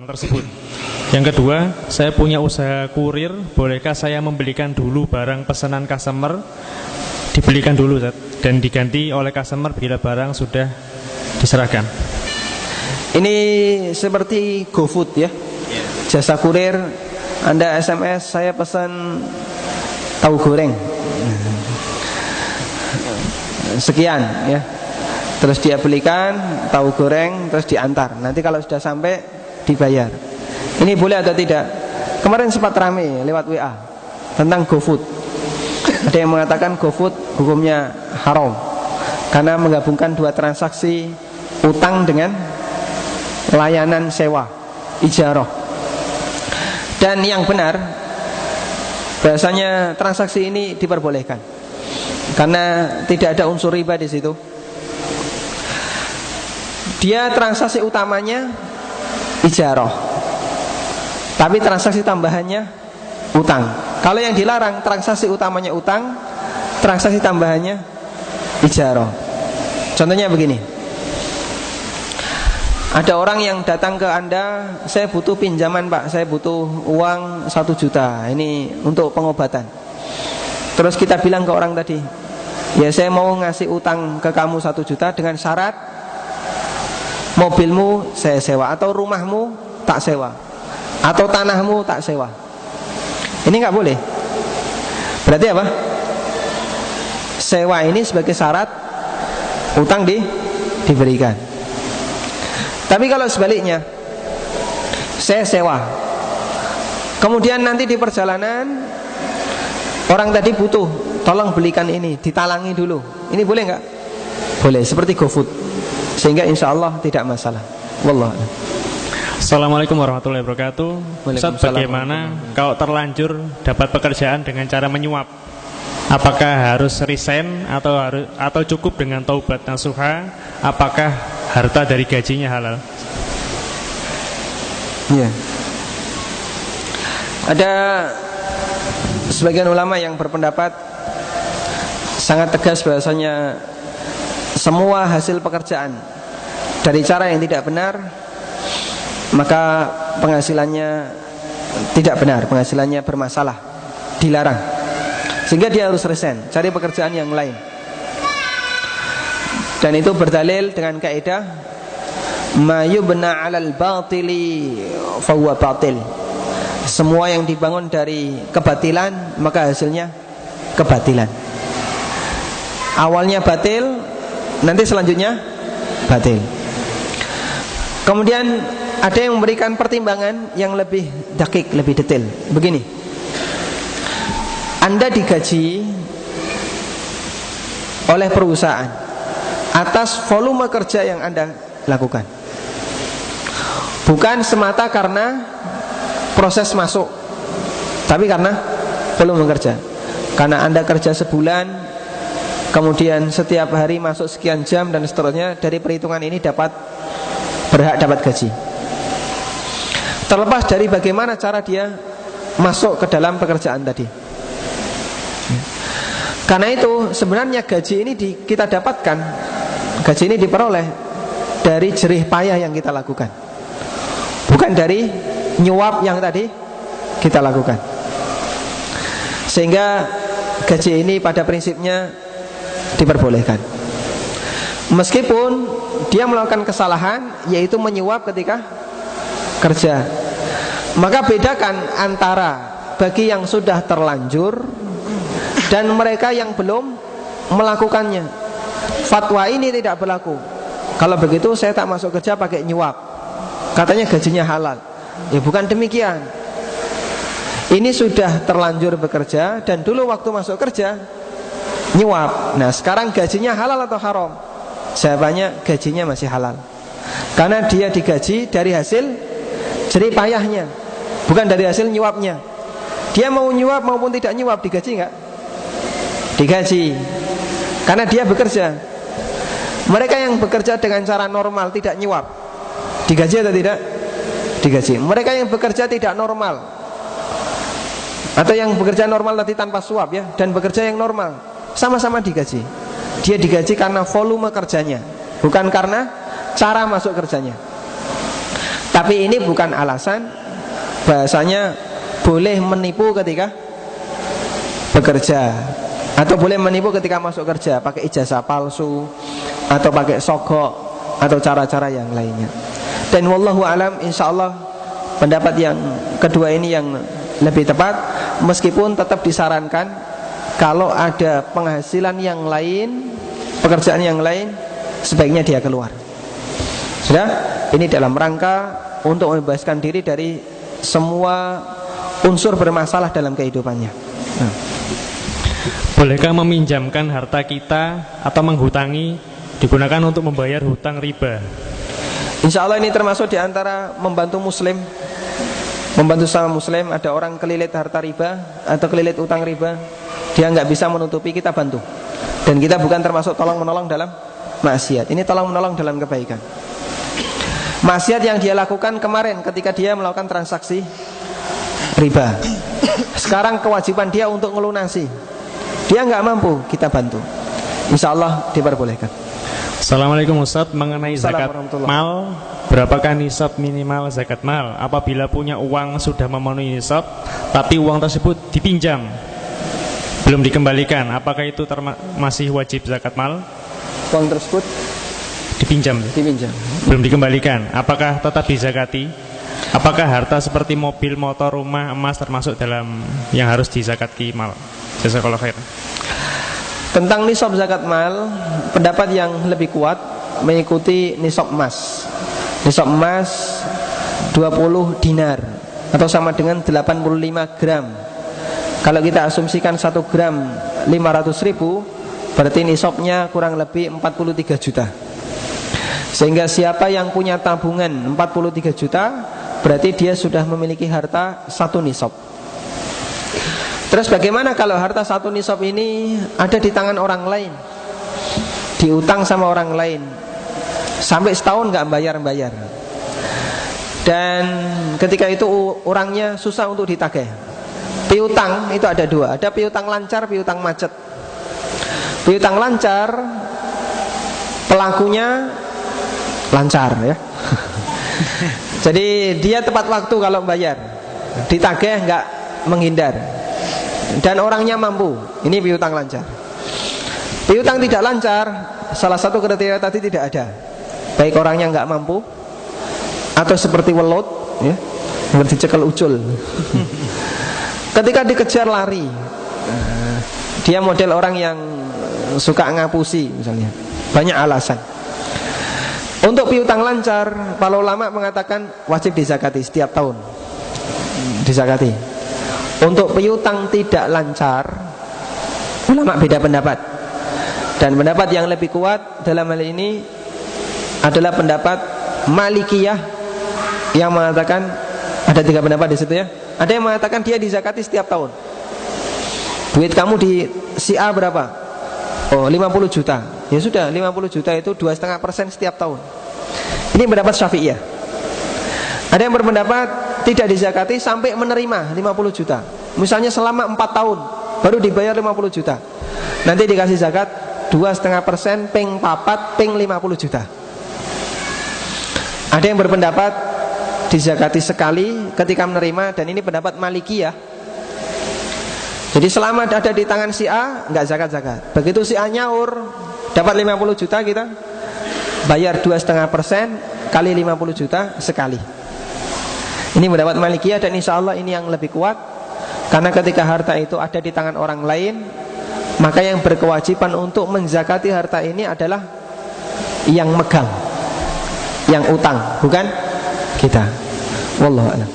tersebut. Yang kedua, saya punya usaha kurir, bolehkah saya membelikan dulu barang pesanan customer, dibelikan dulu Ustaz, dan diganti oleh customer bila barang sudah diserahkan? Ini seperti GoFood ya, jasa kurir. Anda SMS, saya pesan tahu goreng sekian ya, terus dia belikan tahu goreng, terus diantar. Nanti kalau sudah sampai dibayar. Ini boleh atau tidak? Kemarin sempat ramai lewat WA tentang GoFood. Ada yang mengatakan GoFood hukumnya haram karena menggabungkan dua transaksi, utang dengan layanan sewa, ijarah. Dan yang benar bahasanya transaksi ini diperbolehkan karena tidak ada unsur riba di situ. Dia transaksi utamanya ijarah, tapi transaksi tambahannya utang. Kalau yang dilarang transaksi utamanya utang, transaksi tambahannya ijarah. Contohnya begini, ada orang yang datang ke Anda, saya butuh pinjaman Pak, saya butuh uang 1 juta, ini untuk pengobatan. Terus kita bilang ke orang tadi, ya saya mau ngasih utang ke kamu 1 juta dengan syarat mobilmu saya sewa, atau rumahmu tak sewa, atau tanahmu tak sewa. Ini nggak boleh. Berarti apa? Sewa ini sebagai syarat utang diberikan. Tapi kalau sebaliknya, saya sewa, kemudian nanti di perjalanan orang tadi butuh, tolong belikan ini, ditalangi dulu, ini boleh nggak? Boleh, seperti GoFood. Sehingga insya Allah tidak masalah. Wallah. Assalamualaikum warahmatullahi wabarakatuh. Ustaz, bagaimana kalau terlanjur dapat pekerjaan dengan cara menyuap? Apakah harus resign atau cukup dengan taubat nasuha? Apakah harta dari gajinya halal? Ya. Ada sebagian ulama yang berpendapat sangat tegas bahasanya semua hasil pekerjaan dari cara yang tidak benar, maka penghasilannya tidak benar, penghasilannya bermasalah, dilarang. Sehingga dia harus resign, cari pekerjaan yang lain. Dan itu berdalil dengan kaidah ma yubna 'alal batili fahuwa batil. Semua yang dibangun dari kebatilan, maka hasilnya kebatilan. Awalnya batil, nanti selanjutnya batil. Kemudian ada yang memberikan pertimbangan yang lebih dakik, lebih detail. Begini, Anda digaji oleh perusahaan atas volume kerja yang Anda lakukan, bukan semata karena proses masuk, tapi karena volume kerja. Karena Anda kerja sebulan, kemudian setiap hari masuk sekian jam dan seterusnya, dari perhitungan ini berhak dapat gaji. Terlepas dari bagaimana cara dia masuk ke dalam pekerjaan tadi. Karena itu sebenarnya gaji ini kita dapatkan, gaji ini diperoleh dari jerih payah yang kita lakukan, bukan dari nyuap yang tadi kita lakukan. Sehingga gaji ini pada prinsipnya diperbolehkan, meskipun dia melakukan kesalahan, yaitu menyuap ketika kerja. Maka bedakan antara bagi yang sudah terlanjur dan mereka yang belum melakukannya. Fatwa ini tidak berlaku. Kalau begitu saya tak masuk kerja pakai nyuap, katanya gajinya halal. Ya bukan demikian. Ini sudah terlanjur bekerja dan dulu waktu masuk kerja nyuap. Nah sekarang gajinya halal atau haram? Jawabannya gajinya masih halal, karena dia digaji dari hasil jerih payahnya, bukan dari hasil nyuapnya. Dia mau nyuap maupun tidak nyuap digaji enggak? Digaji, karena dia bekerja. Mereka yang bekerja dengan cara normal tidak nyuap, digaji atau tidak? Digaji. Mereka yang bekerja tidak normal, atau yang bekerja normal tadi tanpa suap ya, dan bekerja yang normal, sama-sama digaji. Dia digaji karena volume kerjanya, bukan karena cara masuk kerjanya. Tapi ini bukan alasan. Bahasanya boleh menipu ketika bekerja, atau boleh menipu ketika masuk kerja, pakai ijazah palsu, atau pakai sogok, atau cara-cara yang lainnya. Dan wallahu alam, insyaallah pendapat yang kedua ini yang lebih tepat. Meskipun tetap disarankan kalau ada penghasilan yang lain, pekerjaan yang lain, sebaiknya dia keluar. Sudah, ini dalam rangka untuk membebaskan diri dari semua unsur bermasalah dalam kehidupannya. Bolehkah meminjamkan harta kita atau menghutangi digunakan untuk membayar hutang riba? Insya Allah ini termasuk diantara membantu muslim, membantu sama muslim. Ada orang kelilit harta riba atau kelilit utang riba, dia nggak bisa menutupi, kita bantu. Dan kita bukan termasuk tolong menolong dalam maksiat. Ini tolong menolong dalam kebaikan. Maksiat yang dia lakukan kemarin ketika dia melakukan transaksi riba, sekarang kewajiban dia untuk melunasi. Dia nggak mampu, kita bantu. Insya Allah diperbolehkan. Assalamualaikum Ustaz, mengenai zakat mal, berapakah nisab minimal zakat mal? Apabila punya uang sudah memenuhi nisab, tapi uang tersebut dipinjam, belum dikembalikan, apakah itu masih wajib zakat mal? Uang tersebut dipinjam, belum dikembalikan, apakah tetap dizakati? Apakah harta seperti mobil, motor, rumah, emas termasuk dalam yang harus dizakati mal? Jazakallahu khair. Tentang nisab zakat mal, pendapat yang lebih kuat mengikuti nisab emas. Nisab emas 20 dinar atau sama dengan 85 gram. Kalau kita asumsikan 1 gram 500.000, berarti nisabnya kurang lebih 43 juta. Sehingga siapa yang punya tabungan 43 juta, berarti dia sudah memiliki harta 1 nisab. Terus bagaimana kalau harta 1 nisab ini ada di tangan orang lain, diutang sama orang lain, sampai setahun nggak bayar-bayar, dan ketika itu orangnya susah untuk ditagih. Piutang itu ada 2, ada piutang lancar, piutang macet. Piutang lancar, pelakunya lancar ya. Jadi dia tepat waktu kalau bayar, ditagih nggak menghindar, dan orangnya mampu. Ini piutang lancar. Piutang tidak lancar, salah satu kriteria tadi tidak ada, baik orangnya nggak mampu atau seperti welut ya, seperti cekel ucul. Ketika dikejar lari, dia model orang yang suka ngapusi misalnya, banyak alasan. Untuk piutang lancar, para ulama mengatakan wajib dizakati setiap tahun, dizakati. Untuk piutang tidak lancar, ulama beda pendapat. Dan pendapat yang lebih kuat dalam hal ini adalah pendapat Malikiyah, yang mengatakan ada 3 pendapat di situ ya. Ada yang mengatakan dia dizakati setiap tahun. Duit kamu di si A berapa? Oh, 50 juta. Ya sudah, 50 juta itu 2,5% setiap tahun. Ini pendapat Syafi'iyah. Ada yang berpendapat tidak dizakati sampai menerima 50 juta. Misalnya selama 4 tahun baru dibayar 50 juta. Nanti dikasih zakat 2,5% ping 4 ping 50 juta. Ada yang berpendapat dizakati sekali ketika menerima, dan ini pendapat Malikiyah. Jadi selama ada di tangan si A, enggak zakat-zakat. Begitu si A nyaur dapat 50 juta, kita bayar 2,5% kali 50 juta sekali. Ini pendapat Malikiyah, dan insya Allah ini yang lebih kuat. Karena ketika harta itu ada di tangan orang lain, maka yang berkewajiban untuk menzakati harta ini adalah yang megang, yang utang, bukan kita. Wallahu a'lam.